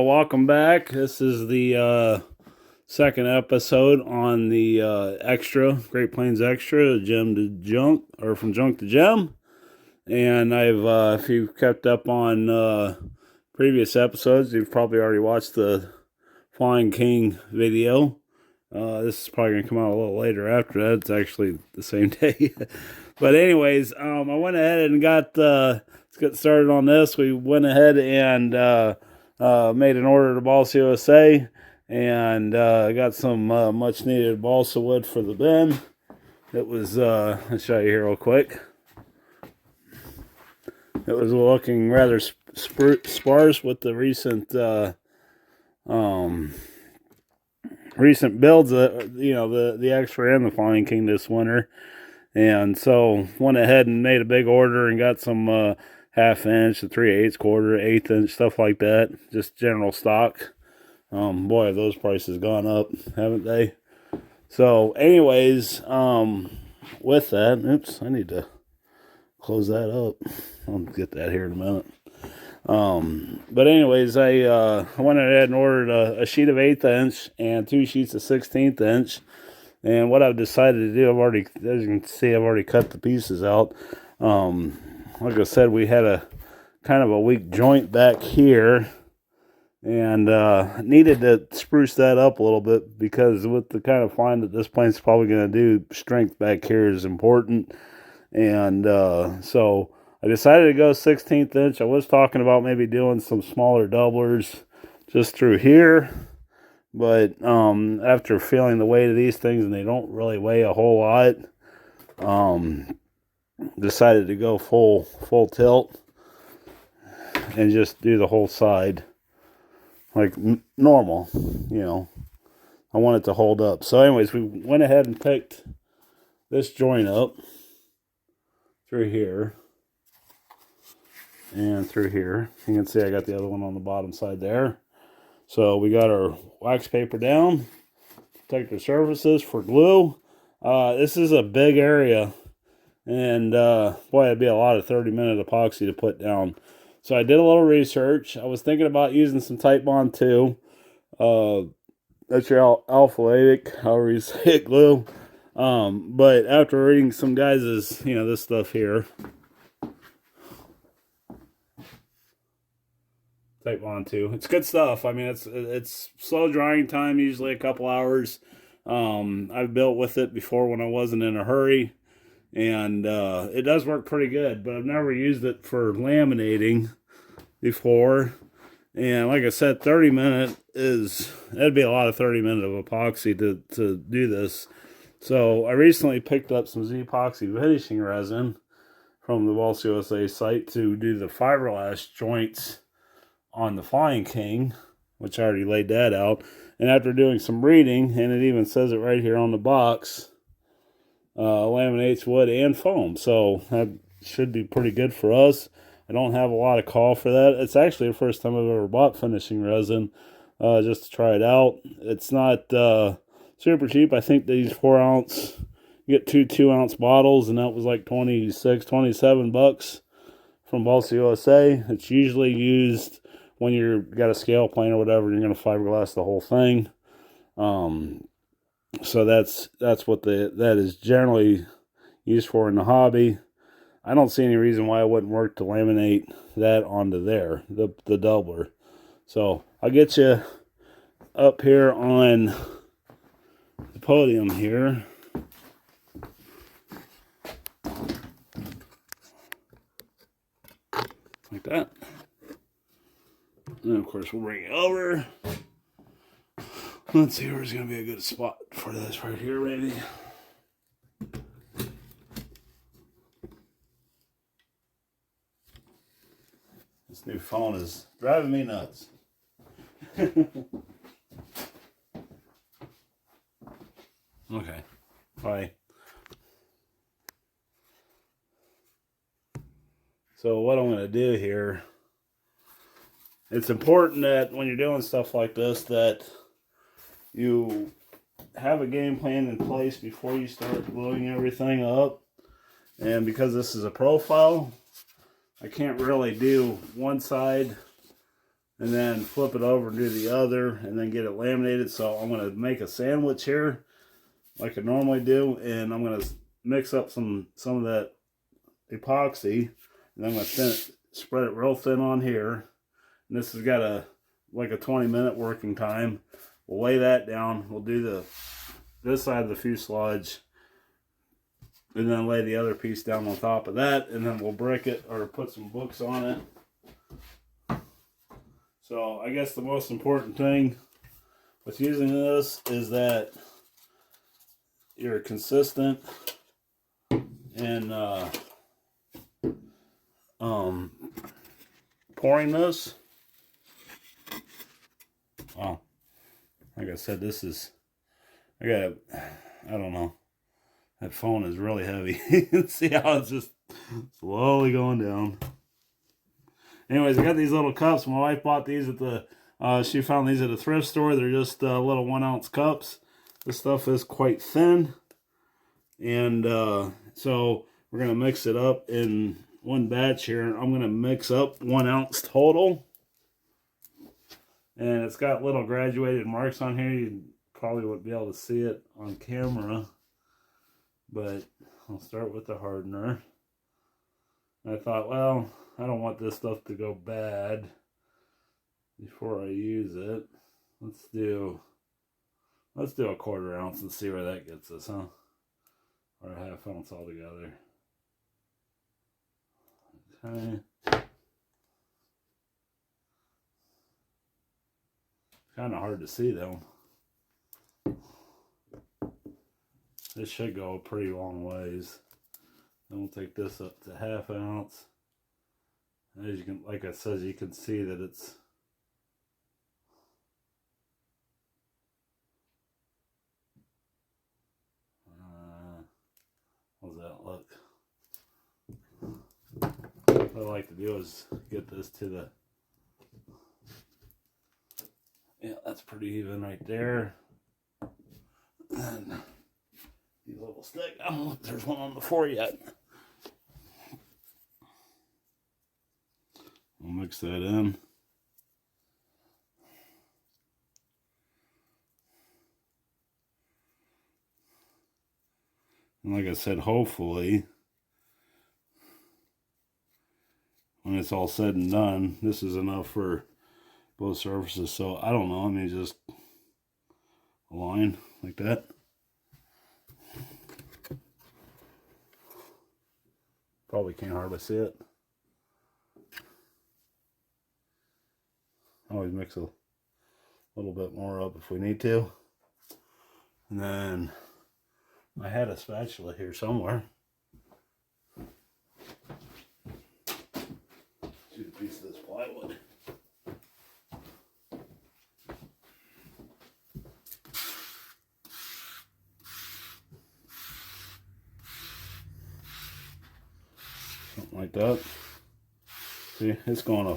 welcome back. This is the second episode on the Great Plains Extra, Gem to Junk, or from Junk to Gem. And if you've kept up on previous episodes, you've probably already watched the Flying King video. This is probably going to come out a little later after that. It's actually the same day. But anyways, I went ahead and let's get started on this. We went ahead and made an order to Balsa USA and got some much needed balsa wood for the bin. It was, I'll show you here real quick. It was looking rather sparse with the recent builds, the X-Ray and the Flying King this winter. And so went ahead and made a big order and got some half-inch, a 3/8 quarter, 1/8 stuff like that. Just general stock. Boy, have those prices gone up, haven't they? So anyways, with that, oops, I need to close that up. I'll get that here in a minute. But anyways, I went ahead and ordered a sheet of 1/8 inch and 2 sheets of 16th inch. And what I've decided to do, as you can see, I've already cut the pieces out. Like I said, we had a kind of a weak joint back here, and needed to spruce that up a little bit, because with the kind of flying that this plane's probably going to do, strength back here is important. And so I decided to go 16th inch. I was talking about maybe doing some smaller doublers just through here. But after feeling the weight of these things, and they don't really weigh a whole lot, decided to go full tilt and just do the whole side like normal. I want it to hold up. So anyways, we went ahead and picked this joint up through here and through here. You can see I got the other one on the bottom side there. So we got our wax paper down, protective surfaces for glue. This is a big area, and boy, it'd be a lot of 30-minute epoxy to put down. So I did a little research. I was thinking about using some Type Bond 2. That's your alpha-latic, however you say it, glue. But after reading some guys' this stuff here, Type Bond 2. It's good stuff. I mean, it's slow drying time, usually a couple hours. I've built with it before when I wasn't in a hurry, and it does work pretty good, but I've never used it for laminating before. And like I said, 30-minute that'd be a lot of 30-minute of epoxy to do this. So I recently picked up some Z-epoxy finishing resin from the Balsa USA site to do the fiberglass joints on the Flying King, which I already laid that out. And after doing some reading, and it even says it right here on the box, laminates wood and foam. So that should be pretty good for us. I don't have a lot of call for that. It's actually the first time I've ever bought finishing resin, just to try it out. It's not super cheap. I think these 4-ounce, you get 2 2-ounce bottles, and that was like 27 bucks from Balsa USA. It's usually used when you've got a scale plane or whatever, you're going to fiberglass the whole thing. So that's what that is generally used for in the hobby. I don't see any reason why it wouldn't work to laminate that onto there, the doubler. So I'll get you up here on the podium here. Like that. And then, of course, we'll bring it over. Let's see where's going to be a good spot for this right here, maybe. This new phone is driving me nuts. Okay. Bye. So what I'm going to do here, it's important that when you're doing stuff like this that you have a game plan in place before you start gluing everything up. And because this is a profile, I can't really do one side and then flip it over and do the other, and then get it laminated. So I'm going to make a sandwich here like I normally do, and I'm going to mix up some of that epoxy, and I'm going to spread it real thin on here. And this has got like a 20-minute working time. We'll lay that down. We'll do this side of the fuselage, and then lay the other piece down on top of that, and then we'll brick it or put some books on it. So I guess the most important thing with using this is that you're consistent in pouring this. Wow, like I said, this is, I don't know, that phone is really heavy. You can see how it's just slowly going down. Anyways, I got these little cups. My wife bought these at she found these at a thrift store. They're just little 1-ounce cups. This stuff is quite thin. And so we're going to mix it up in one batch here. I'm going to mix up 1 ounce total. And it's got little graduated marks on here. You probably wouldn't be able to see it on camera. But I'll start with the hardener. And I thought, well, I don't want this stuff to go bad before I use it. Let's do a 1/4 ounce and see where that gets us, huh? Or a 1/2 ounce altogether. Okay. Kind of hard to see though. This should go a pretty long ways. Then we'll take this up to 1/2 ounce. As you can, like I said, you can see that it's how's that look? What I like to do is get this to the, yeah, that's pretty even right there. And these little stick, I don't know if there's one on the floor yet. I'll mix that in. And like I said, hopefully, when it's all said and done, this is enough for both surfaces. So I don't know, I mean, just a line like that. Probably can't hardly see it. Always mix a little bit more up if we need to. And then I had a spatula here somewhere. Shoot a piece of this plywood. Something like that. See, it's going a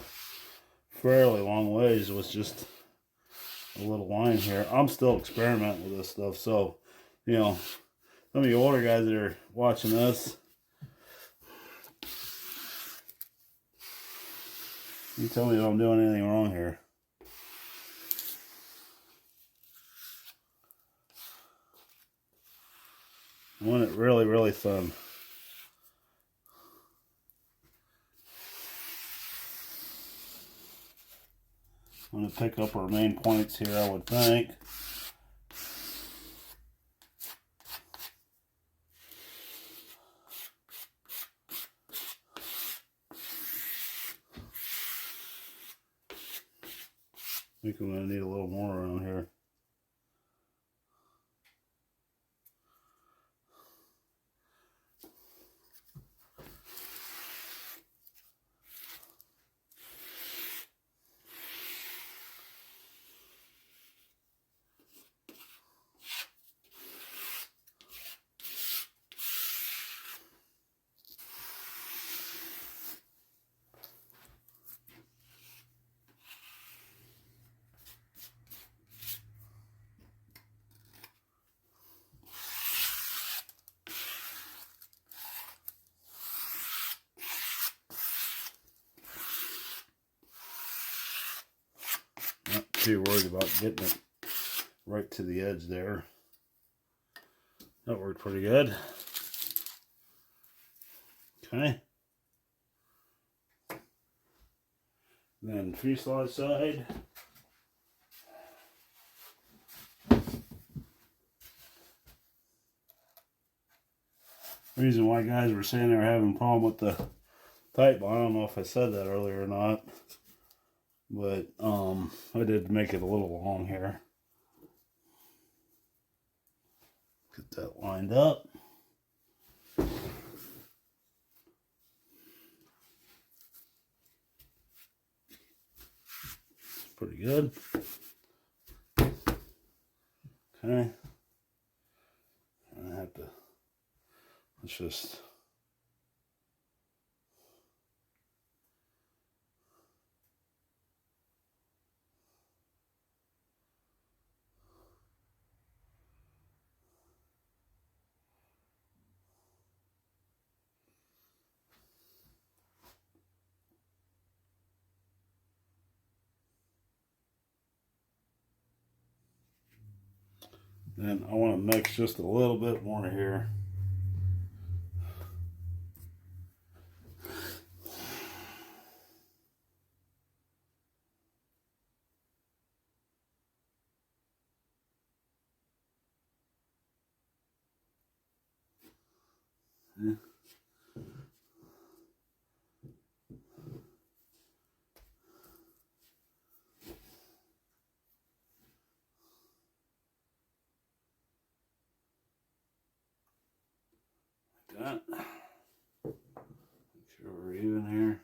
fairly long ways with just a little line here. I'm still experimenting with this stuff, so you know, some of you older guys that are watching this, you tell me if I'm doing anything wrong here. I want it really, really thin. I'm going to pick up our main points here, I would think. I think I'm going to need a little more around here. too worried about getting it right to the edge there. That worked pretty good. Okay. Then fuselage side. Reason why guys were saying they were having a problem with the tight bond, I don't know if I said that earlier or not, but I did make it a little long here. Get that lined up. Pretty good. Okay. I have to, let's just, then I want to mix just a little bit more here. Yeah. Like that. Make sure we're even here.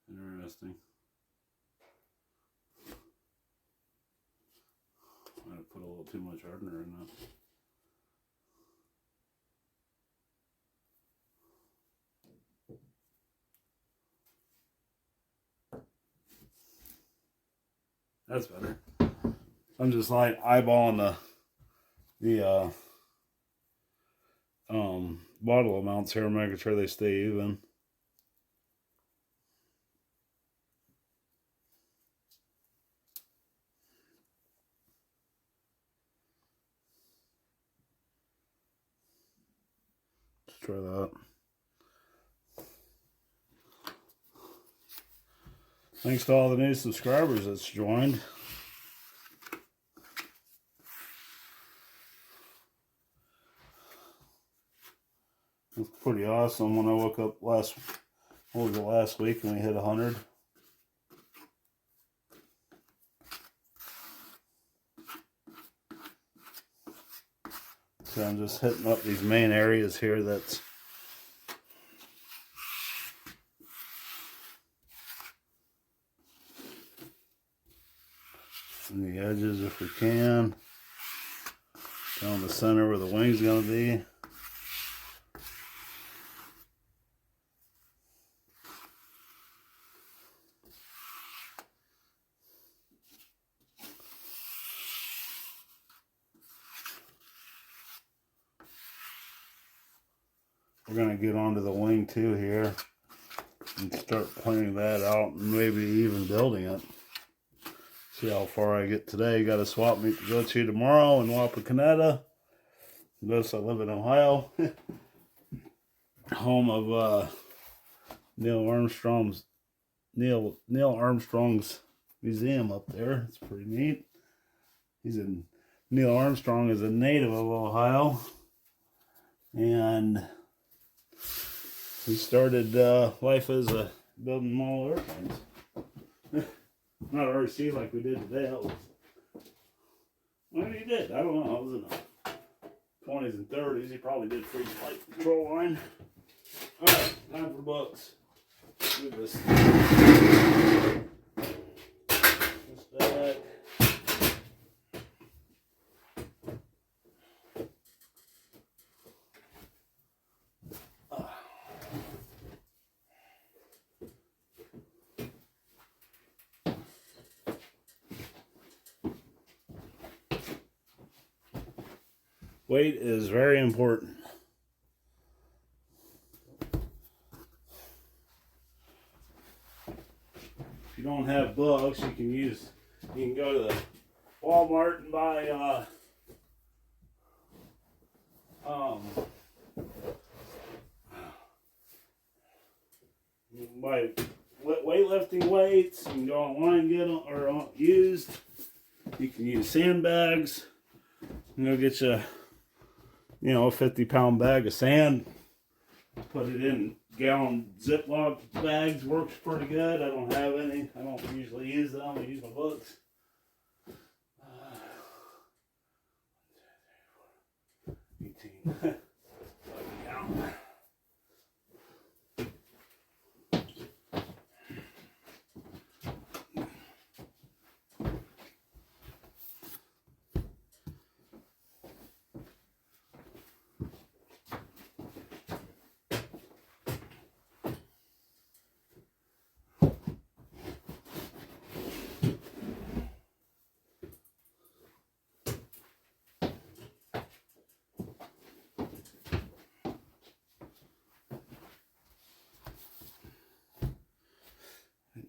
Interesting. I might have put a little too much hardener in that. That's better. I'm just like eyeballing the bottle amounts here, making sure they stay even. Let's try that. Thanks to all the new subscribers that's joined. It's pretty awesome. When I woke up last week and we hit 100. So I'm just hitting up these main areas here that's in the edges if we can. Down the center where the wing's gonna be. We're gonna get onto the wing too here and start planning that out and maybe even building it. See how far I get today. Got a swap meet to go to tomorrow in Wapakoneta. Notice I live in Ohio. Home of Neil Armstrong's museum up there. It's pretty neat. Neil Armstrong is a native of Ohio, and he started life as a building small airplanes. Not RC like we did today. Well, he did. I don't know. I was in the 20s and 30s. He probably did free flight control line. Alright, time for books. Do this. This back. Weight is very important. If you don't have books, you can go to the Walmart and buy weightlifting weights. You can go online and get them or used. You can use sandbags. You know, get you, a 50-pound bag of sand. Put it in gallon Ziploc bags. Works pretty good. I don't have any. I don't usually use them. I use my books. 18.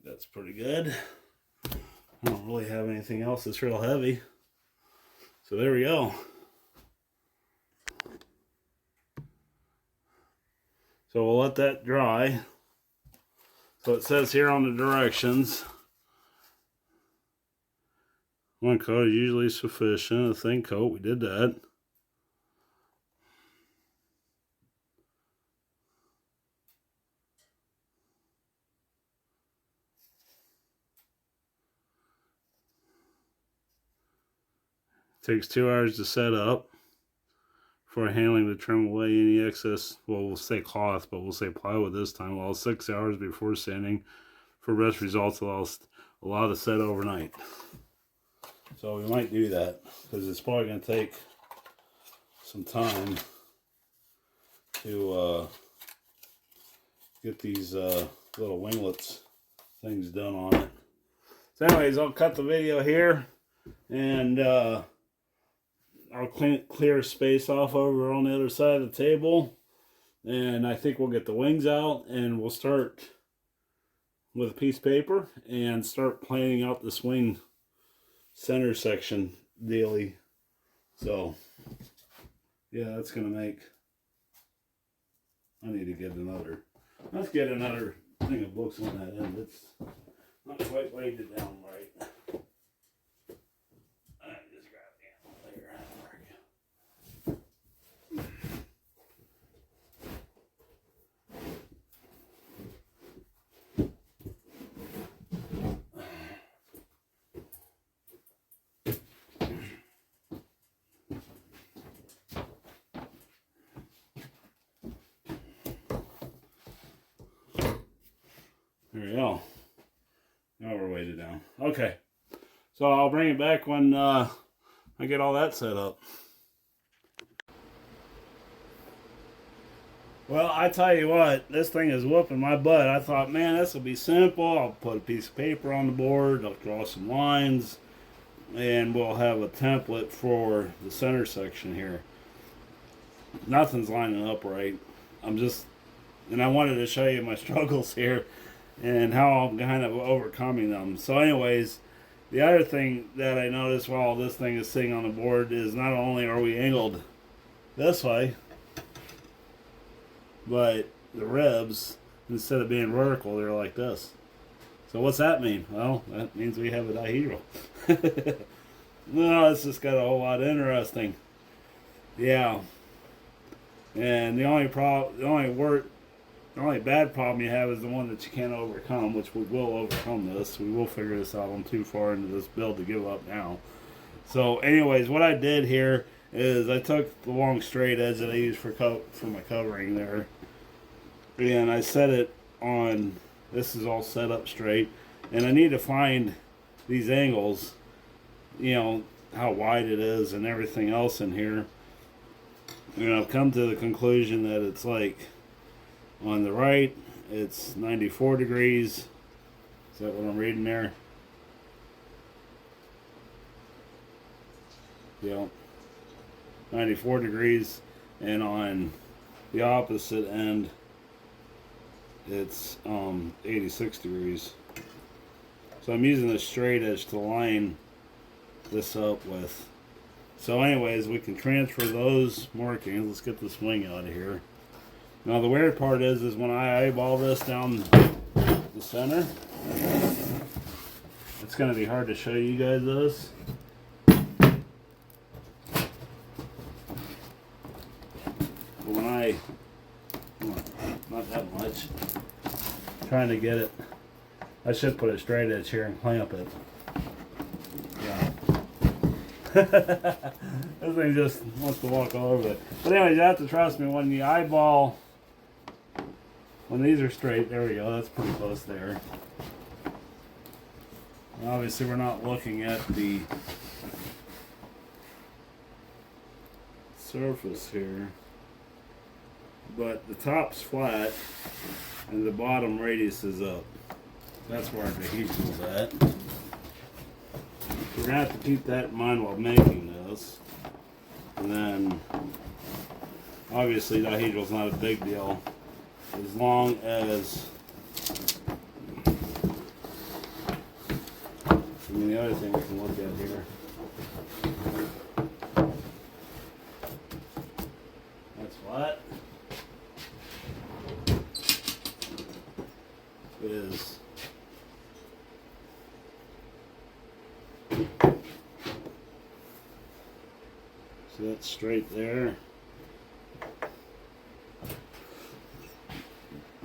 That's pretty good. I don't really have anything else that's real heavy. So there we go. So we'll let that dry. So it says here on the directions, one coat is usually sufficient. A thin coat, we did that. Takes 2 hours to set up for handling to trim away any excess, well, we'll say cloth, but we'll say plywood this time. Well, 6 hours before sanding. For best results, allow to set overnight. So we might do that because it's probably going to take some time to get these little winglets things done on it. So anyways, I'll cut the video here, and I'll clear space off over on the other side of the table, and I think we'll get the wings out, and we'll start with a piece of paper and start planning out the swing center section daily. So yeah, that's gonna make, I need to get another, let's get another thing of books on that end. It's not quite weighted down right. There we go. Now we're weighted down. Okay. So I'll bring it back when I get all that set up. Well, I tell you what, this thing is whooping my butt. I thought, man, this will be simple. I'll put a piece of paper on the board. I'll draw some lines. And we'll have a template for the center section here. Nothing's lining up right. And I wanted to show you my struggles here and how I'm kind of overcoming them. So anyways, the other thing that I noticed while this thing is sitting on the board is not only are we angled this way, but the ribs, instead of being vertical, they're like this. So what's that mean? Well, that means we have a dihedral. No, it's just got a whole lot interesting. Yeah. And the only bad problem you have is the one that you can't overcome, which we will overcome this. We will figure this out. I'm too far into this build to give up now. So anyways, what I did here is I took the long straight edge that I used for my covering there, and I set it on, this is all set up straight, and I need to find these angles, how wide it is and everything else in here. And I've come to the conclusion that it's like, on the right, it's 94 degrees. Is that what I'm reading there? Yeah. 94 degrees, and on the opposite end it's 86 degrees. So I'm using a straight edge to line this up with. So anyways, we can transfer those markings. Let's get this wing out of here. Now the weird part is when I eyeball this down the center, it's going to be hard to show you guys this. But when not that much, I'm trying to get it. I should put a straight edge here and clamp it. Yeah. This thing just wants to walk all over it. But anyways, you have to trust me when you eyeball. When these are straight, there we go, that's pretty close there. And obviously we're not looking at the surface here, but the top's flat and the bottom radius is up. That's where the heat is at. We're going to have to keep that in mind while making this. And then, obviously, dihedral's not a big deal. As long as, I mean, the other thing we can look at here, that's flat, is so that's straight there.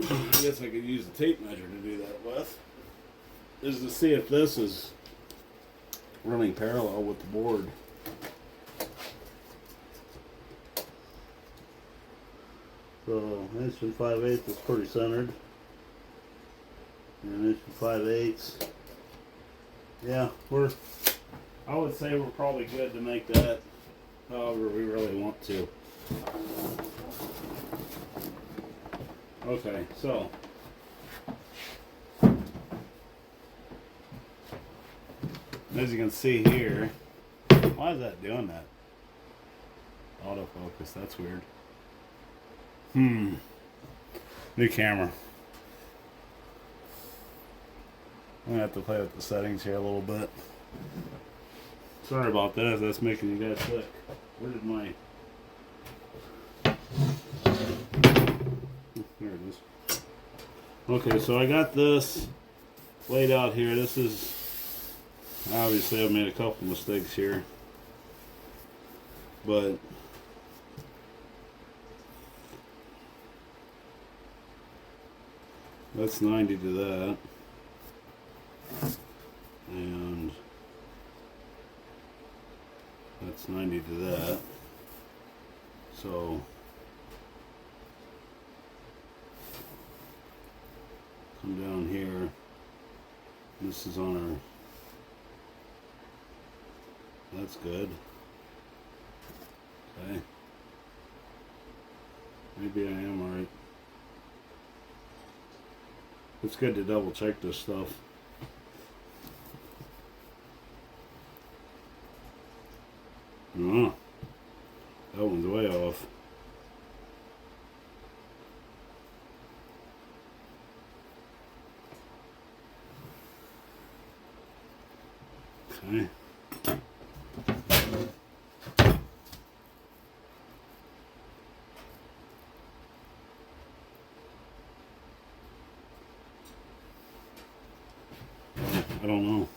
I guess I could use a tape measure to do that with, is to see if this is running parallel with the board. So 1 5/8 is pretty centered. And 1 5/8. Yeah, I would say we're probably good to make that however we really want to. Okay, so as you can see here, why is that doing that? Autofocus, that's weird. New camera. I'm gonna have to play with the settings here a little bit. Sorry about that if that's making you guys sick. Where did my... There it is. Okay, so I got this laid out here. This is, obviously I've made a couple mistakes here, but that's 90 to that, and that's 90 to that. So come down here. This is on our, that's good. Okay. Maybe I am alright. It's good to double check this stuff. Oh, that one's way off. Okay. I don't know.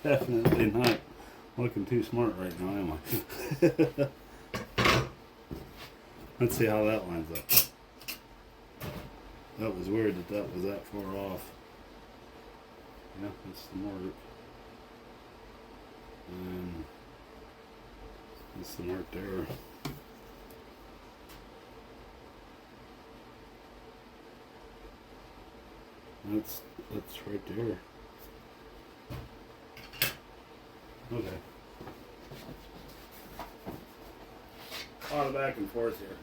Definitely not looking too smart right now, am I? Let's see how that lines up. That was weird that was that far off. Yeah, that's the mark. And that's the mark there. That's right there. Okay. A lot of back and forth here.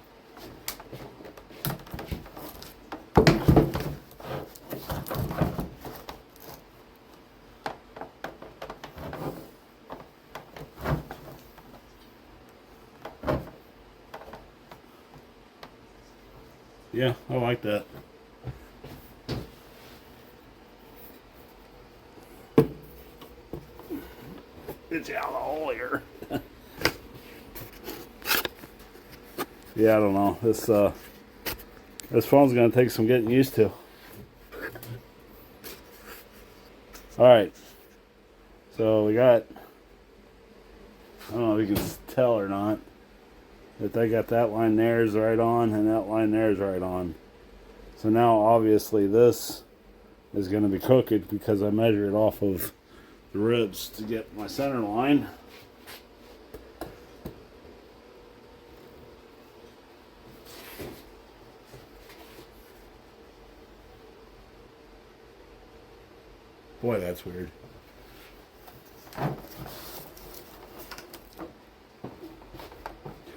Yeah, I like that. It's out of the hole here. Yeah, I don't know. This phone's gonna take some getting used to. All right. So we got. I don't know if you can tell or not. That they got that line there is right on, and that line there is right on. So now obviously this is going to be crooked because I measured off of the ribs to get my center line. Boy, that's weird.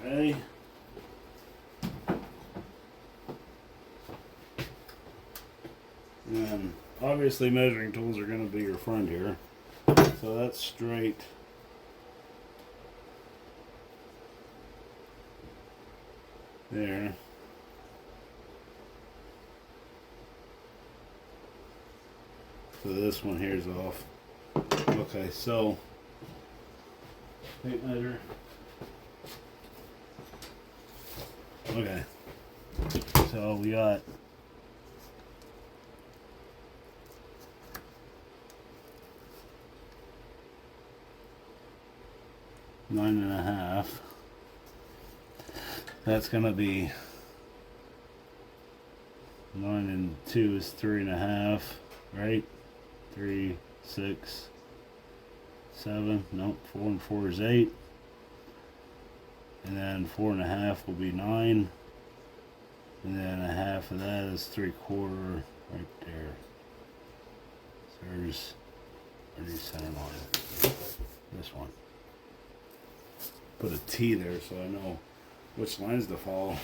Okay. And obviously measuring tools are going to be your friend here. So that's straight. There. So this one here is off. Okay, so tape measure. Okay. So we got 9.5. That's gonna be 9 and 2 is 3.5, right? 3, 6, 7. Nope. 4 and 4 is 8. And then 4.5 will be 9. And then a half of that is 3/4 right there. So there's our new center line. This one. Put a T there so I know which lines to follow.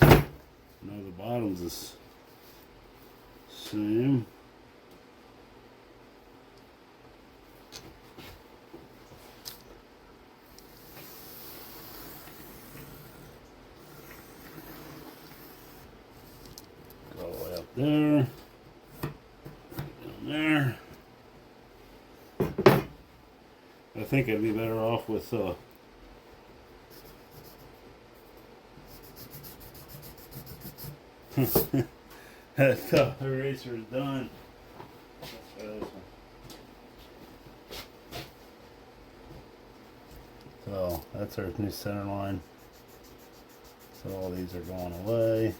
I know the bottoms is same. Go all the way up there. Down there. I think I'd be better off with the eraser is done. Let's try this one. So that's our new center line. So all these are going away.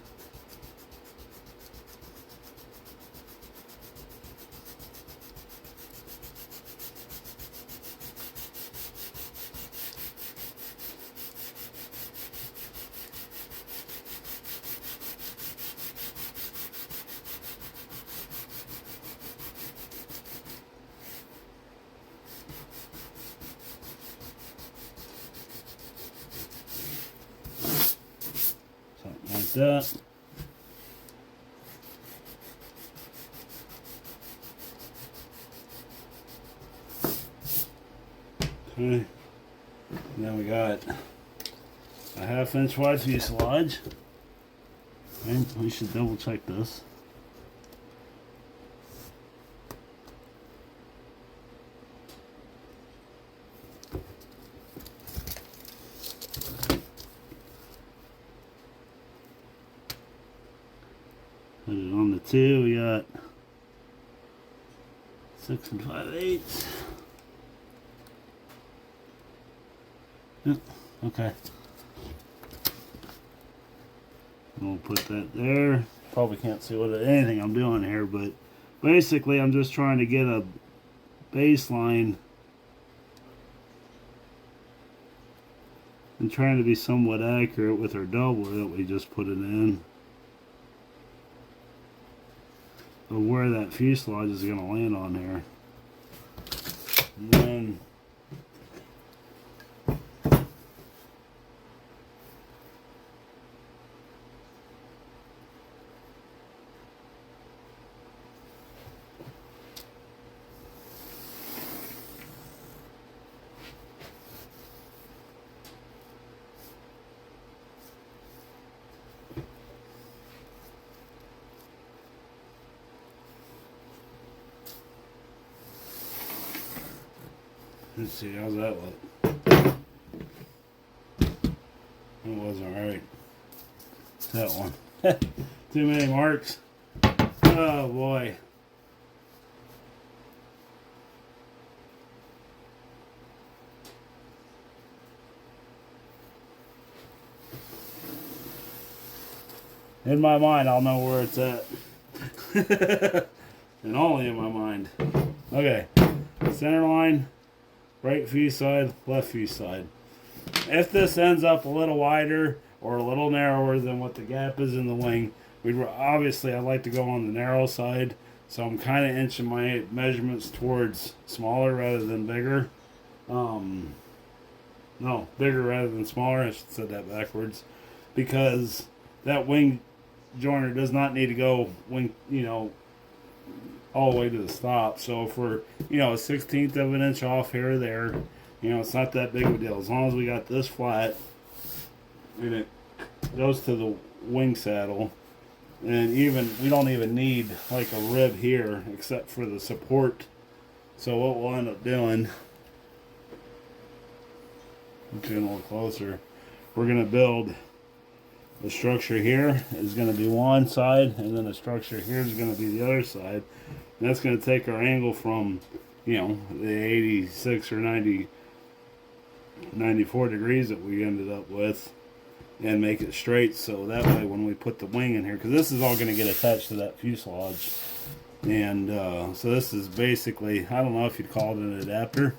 Something like that. Okay. Then we got a 1/2 inch wide fuselage. Okay, we should double check this. Put it on the 2, we got 6 5/8. Yep, okay. And we'll put that there. Probably can't see anything I'm doing here, but basically I'm just trying to get a baseline and trying to be somewhat accurate with our doubler that we just put it in. Of where that fuselage is going to land on there. And then Let's see, how's that look? It wasn't right. That one. Too many marks. Oh boy. In my mind, I'll know where it's at. And only in my mind. Okay. Center line, right fuse side, left fuse side. If this ends up a little wider or a little narrower than what the gap is in the wing, obviously I'd like to go on the narrow side. So I'm kind of inching my measurements towards smaller rather than bigger. No, bigger rather than smaller. I should have said that backwards. Because that wing joiner does not need to go all the way to the stop. So if we're, a 1/16 of an inch off here or there, it's not that big of a deal. As long as we got this flat and it goes to the wing saddle, and we don't even need like a rib here except for the support. So what we'll end up doing, getting a little closer, we're going to build the structure here is going to be one side, and then the structure here is going to be the other side. And that's going to take our angle from, the 86 or 94 degrees that we ended up with, and make it straight. So that way when we put the wing in here, because this is all going to get attached to that fuselage. And so this is basically, I don't know if you'd call it an adapter,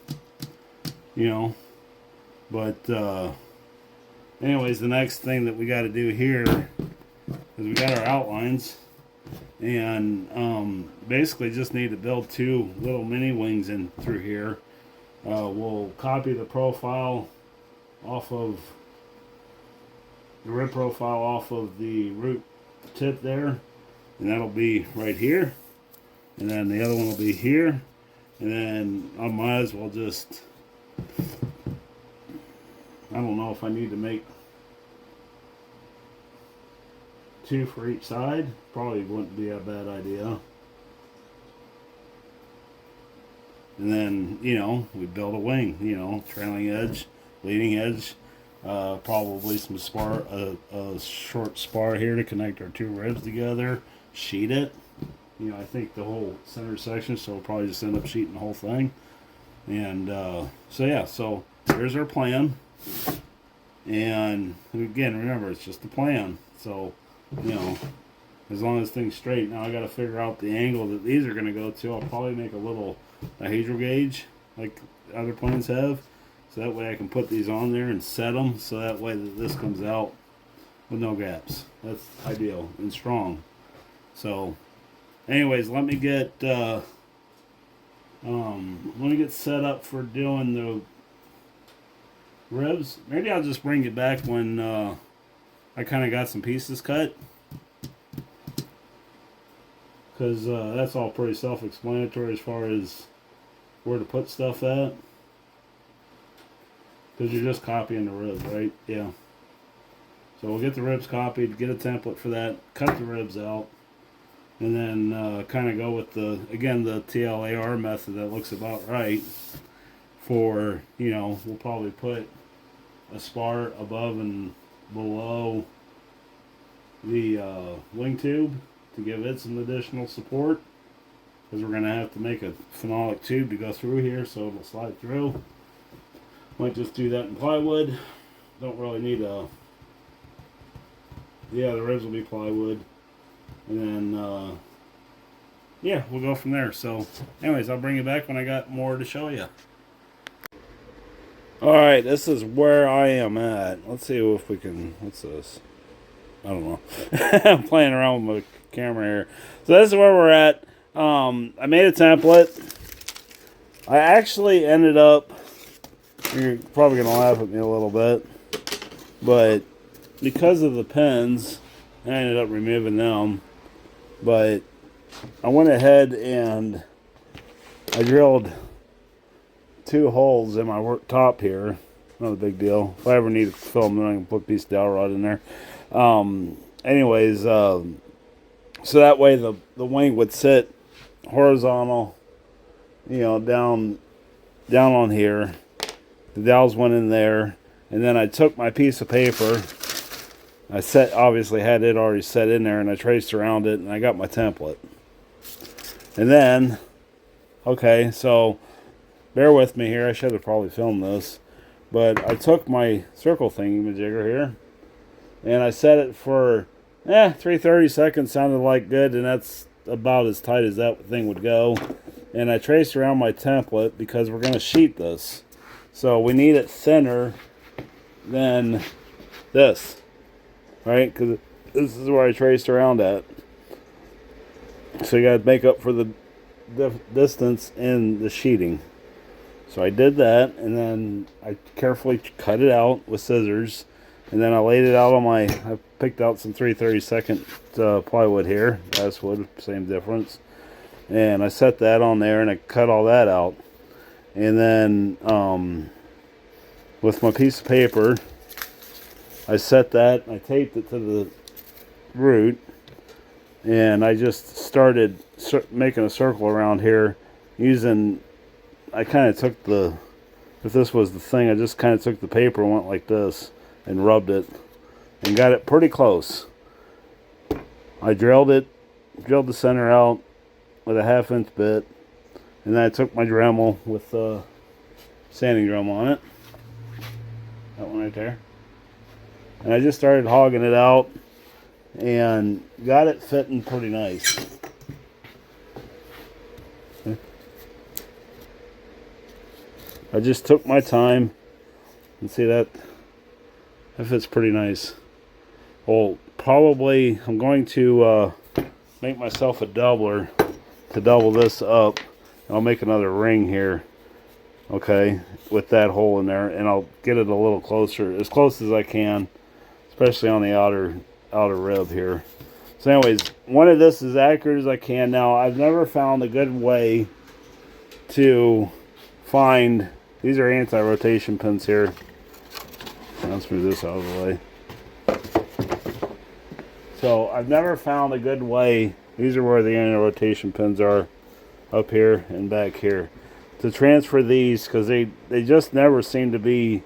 but anyways, the next thing that we got to do here is we got our outlines, and basically just need to build two little mini wings in through here. We'll copy the profile off of the rib profile off of the root tip there, and that'll be right here, and then the other one will be here, and then I might as well just, I don't know if I need to make two for each side. Probably wouldn't be a bad idea. And then, we build a wing, trailing edge, leading edge, probably some spar, a short spar here to connect our two ribs together, sheet it. I think the whole center section, so we'll probably just end up sheeting the whole thing. And so here's our plan. And again, remember, it's just a plan. So, as long as things straight. Now I got to figure out the angle that these are going to go to. I'll probably make a hydro gauge like other planes have. So that way I can put these on there and set them. So that way that this comes out with no gaps. That's ideal and strong. So, anyways, let me get set up for doing the ribs. Maybe I'll just bring it back when I kind of got some pieces cut, because that's all pretty self-explanatory as far as where to put stuff at, because you're just copying the ribs, right? Yeah. So we'll get the ribs copied, get a template for that, cut the ribs out, and then kind of go with the TLAR method that looks about right. For, we'll probably put a spar above and below the wing tube to give it some additional support, because we're going to have to make a phenolic tube to go through here so it'll slide through. Might just do that in plywood. Don't really need the ribs will be plywood, and then we'll go from there. So anyways, I'll bring you back when I got more to show you. Alright, this is where I am at. Let's see if we can, what's this? I don't know. I'm playing around with my camera here. So this is where we're at. I made a template. I actually ended up, you're probably going to laugh at me a little bit, but because of the pins, I ended up removing them. But I went ahead and I drilled 2 holes in my work top here. Not a big deal. If I ever need to film, then I can put a piece of dowel rod in there. So that way the wing would sit horizontal, down down on here. The dowels went in there, and then I took my piece of paper. I obviously had it already set in there, and I traced around it, and I got my template. And then, okay, so bear with me here. I should have probably filmed this, but I took my circle thingy-majigger here, and I set it for 330 seconds. Sounded like good, and that's about as tight as that thing would go. And I traced around my template because we're going to sheet this, so we need it thinner than this, right? Because this is where I traced around at. So you got to make up for the distance in the sheeting. So I did that, and then I carefully cut it out with scissors, and then I laid it out on I picked out some 3/32 plywood here, basswood, same difference, and I set that on there, and I cut all that out. And then with my piece of paper, I set that, I taped it to the root, and I just started making a circle around here using, I kind of took if this was the thing, I just kind of took the paper and went like this and rubbed it and got it pretty close. I drilled the center out with a 1/2 inch bit, and then I took my Dremel with a sanding drum on it, that one right there, and I just started hogging it out and got it fitting pretty nice. I just took my time, and see that fits pretty nice. Well, probably I'm going to make myself a doubler to double this up. I'll make another ring here, okay, with that hole in there, and I'll get it a little closer, as close as I can, especially on the outer rib here. So anyways, wanted this as accurate as I can. Now, I've never found a good way to find, these are anti-rotation pins here. Let's move this out of the way. So I've never found a good way, these are where the anti-rotation pins are, up here and back here, to transfer these, because they just never seem to be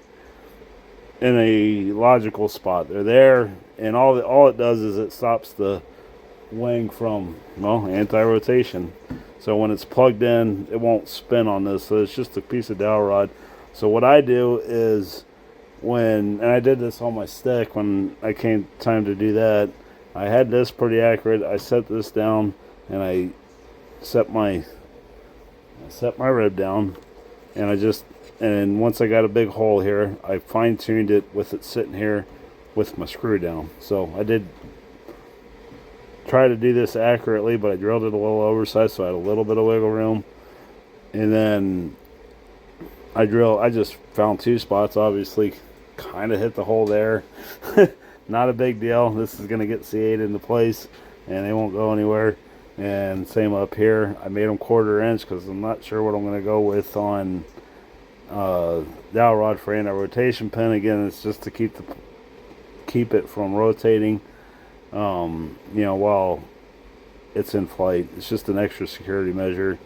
in a logical spot. They're there, and all it does is it stops the wing from, well, anti-rotation. So when it's plugged in, it won't spin on this. So it's just a piece of dowel rod. So what I do is, and I did this on my stick when I came time to do that, I had this pretty accurate. I set this down, and I set my rib down, and once I got a big hole here, I fine-tuned it with it sitting here with my screw down. So I did try to do this accurately, but I drilled it a little oversized, so I had a little bit of wiggle room. And then I just found 2 spots, obviously kind of hit the hole there. Not a big deal. This is going to get C8 into place, and they won't go anywhere. And same up here. I made them 1/4 inch because I'm not sure what I'm going to go with on dowel rod for anti-rotation pin. Again, it's just to keep it from rotating, while it's in flight. It's just an extra security measure.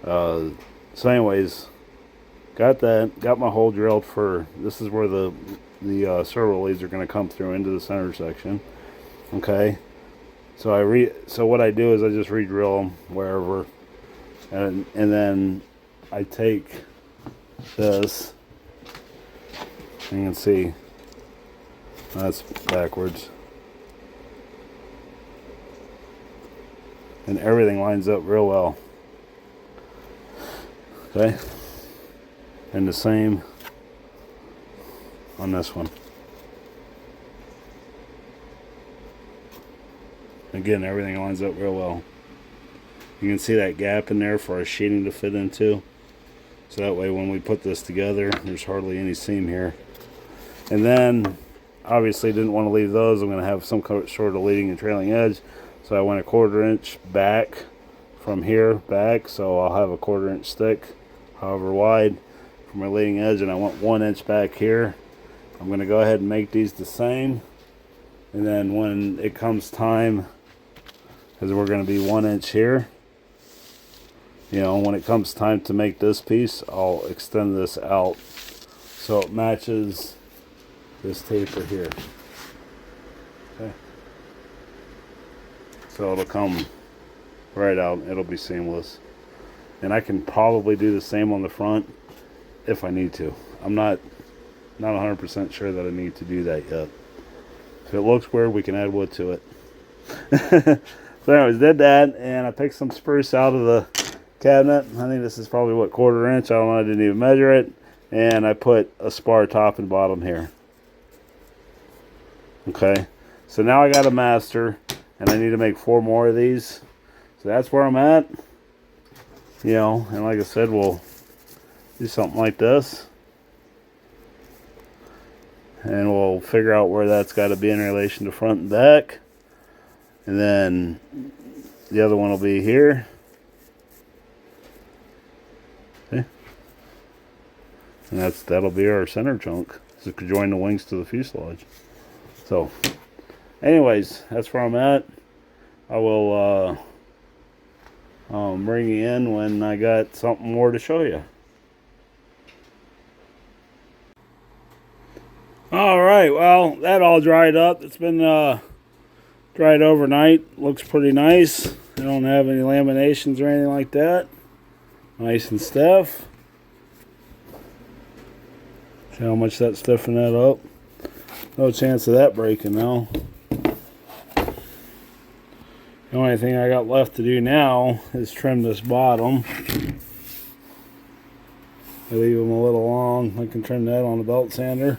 So anyways, got my hole drilled for, this is where the servo leads are going to come through into the center section. Okay, so what I do is I just re-drill them wherever, and then I take this, you can see that's backwards, and everything lines up real well. Okay, and the same on this one. Again, everything lines up real well. You can see that gap in there for our sheeting to fit into, so that way when we put this together, there's hardly any seam here. And then obviously didn't want to leave those. I'm going to have some sort of leading and trailing edge, so I went 1/4 inch back from here back, so I'll have a 1/4 inch stick, however wide, for my leading edge, and I went 1 inch back here. I'm going to go ahead and make these the same, and then when it comes time, because we're going to be 1 inch here, you know, when it comes time to make this piece, I'll extend this out so it matches this taper here. Okay. So it'll come right out. It'll be seamless. And I can probably do the same on the front if I need to. I'm not 100% sure that I need to do that yet. If it looks weird, we can add wood to it. So anyways, did that, and I picked some spruce out of the cabinet. I think this is probably, what, 1/4 inch? I don't know, I didn't even measure it. And I put a spar top and bottom here. Okay, so now I got a master, and I need to make 4 more of these. So that's where I'm at. You know, and like I said, we'll do something like this. And we'll figure out where that's got to be in relation to front and back. And then the other one will be here. Okay. And that'll be our center chunk. So it could join the wings to the fuselage. So, anyways, that's where I'm at. I will bring you in when I got something more to show you. Alright, well, that all dried up. It's been dried overnight. Looks pretty nice. I don't have any laminations or anything like that. Nice and stiff. See how much that stiffened that up. No chance of that breaking now. The only thing I got left to do now is trim this bottom. I leave them a little long. I can trim that on the belt sander.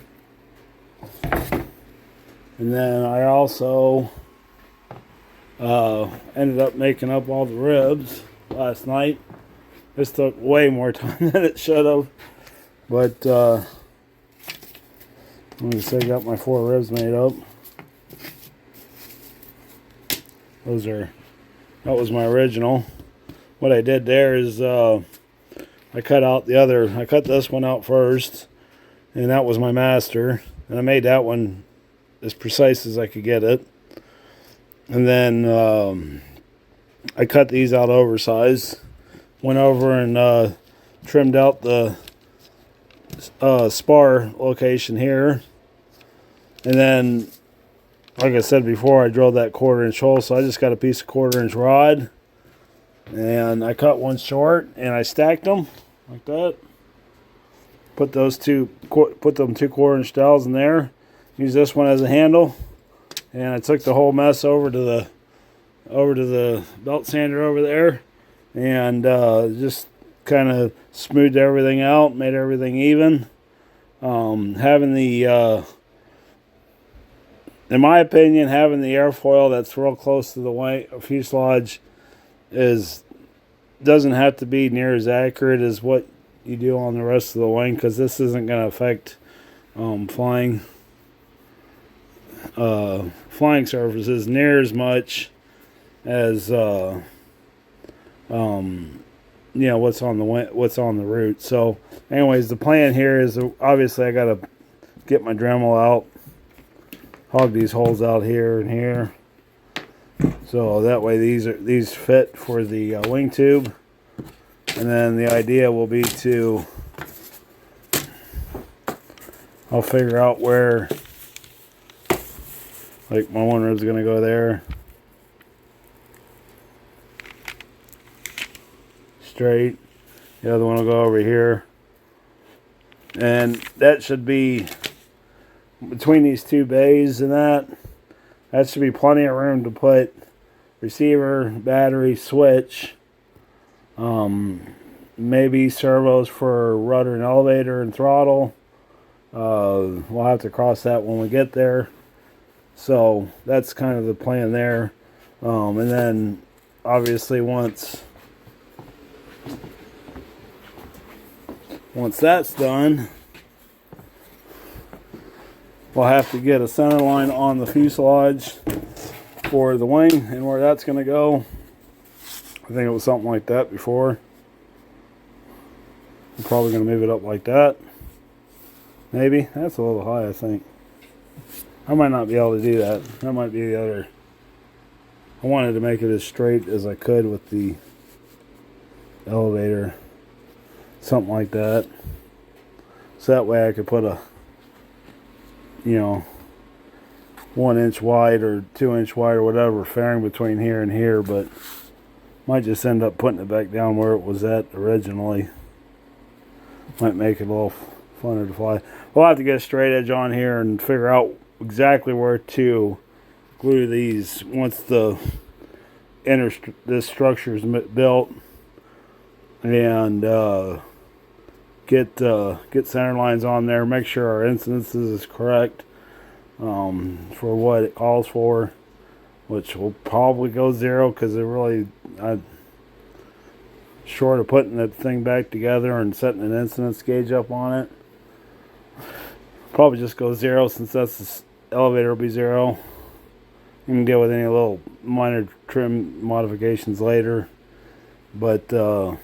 And then I also ended up making up all the ribs last night. This took way more time than it should have. But like I said, I got my 4 ribs made up. That was my original. What I did there is I cut this one out first, and that was my master, and I made that one as precise as I could get it. And then I cut these out oversized, went over and trimmed out the spar location here, and then, like I said before, I drilled that 1/4 inch hole, so I just got a piece of 1/4 inch rod, and I cut one short, and I stacked them like that. Put them 2 1/4 inch dowels in there. Use this one as a handle, and I took the whole mess over to the belt sander over there, and just kind of smoothed everything out, made everything even. Having the in my opinion, having the airfoil that's real close to the wing fuselage doesn't have to be near as accurate as what you do on the rest of the wing, because this isn't going to affect flying surfaces near as much as you know, what's on the root. So anyways, the plan here is, obviously I got to get my Dremel out, hog these holes out here and here, so that way these fit for the wing tube. And then the idea will be I'll figure out where, like, my one rib's gonna go there straight, the other one will go over here, and that should be between these 2 bays, and that should be plenty of room to put receiver, battery, switch, maybe servos for rudder and elevator and throttle. We'll have to cross that when we get there. So that's kind of the plan there. And then obviously once that's done, we'll have to get a center line on the fuselage for the wing, and where that's going to go, I think it was something like that before. I'm probably going to move it up like that. Maybe. That's a little high, I think. I might not be able to do that. That might be the other. I wanted to make it as straight as I could with the elevator, something like that. So that way I could put a, you know, 1 inch wide or 2 inch wide or whatever fairing between here and here, but might just end up putting it back down where it was at originally. Might make it a little funner to fly. We'll have to get a straight edge on here and figure out exactly where to glue these once the this structure is built, and get center lines on there. Make sure our incidences is correct for what it calls for, which will probably go 0 because it really short of putting that thing back together and setting an incidence gauge up on it. Probably just go 0 since that's the elevator will be 0. You can deal with any little minor trim modifications later, but yeah,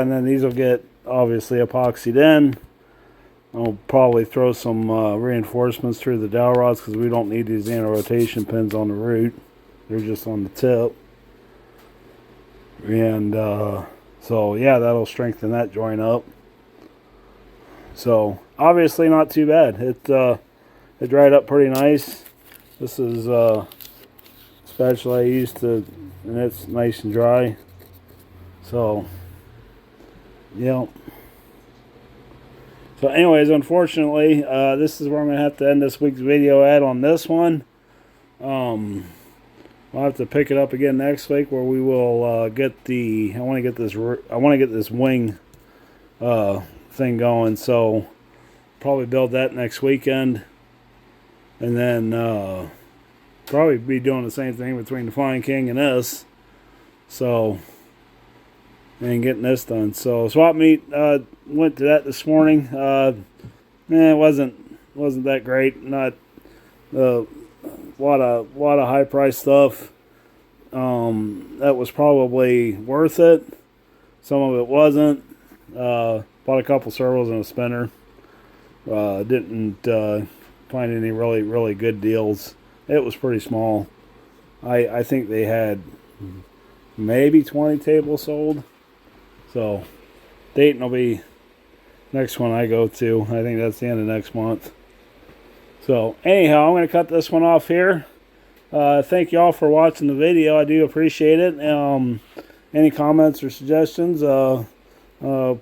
and then these will get obviously epoxied in. I'll probably throw some reinforcements through the dowel rods because we don't need these anti-rotation pins on the root. They're just on the tip. And so yeah, that'll strengthen that joint up. So obviously not too bad. It dried up pretty nice. This is spatula I used to, and it's nice and dry. So yeah. So anyways, unfortunately, this is where I'm going to have to end this week's video at on this one. We'll have to pick it up again next week where we will get the, I want to get this wing thing going. So probably build that next weekend. And then probably be doing the same thing between the Flying King and this. So, and getting this done. So swap meet went to that this morning. It wasn't that great. Not a lot of high price stuff. That was probably worth it. Some of it wasn't. Bought a couple servos and a spinner. Didn't find any really good deals. It was pretty small. I think they had maybe 20 tables sold. So Dayton will be next one I go to. I think that's the end of next month. So anyhow, I'm going to cut this one off here. Thank you all for watching the video. I do appreciate it. Any comments or suggestions,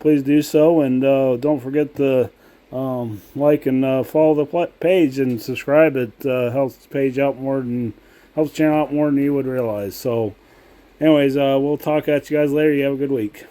please do so. And don't forget to like and follow the page and subscribe. It helps the page out more than, helps the channel out more than you would realize. So anyways, we'll talk at you guys later. You have a good week.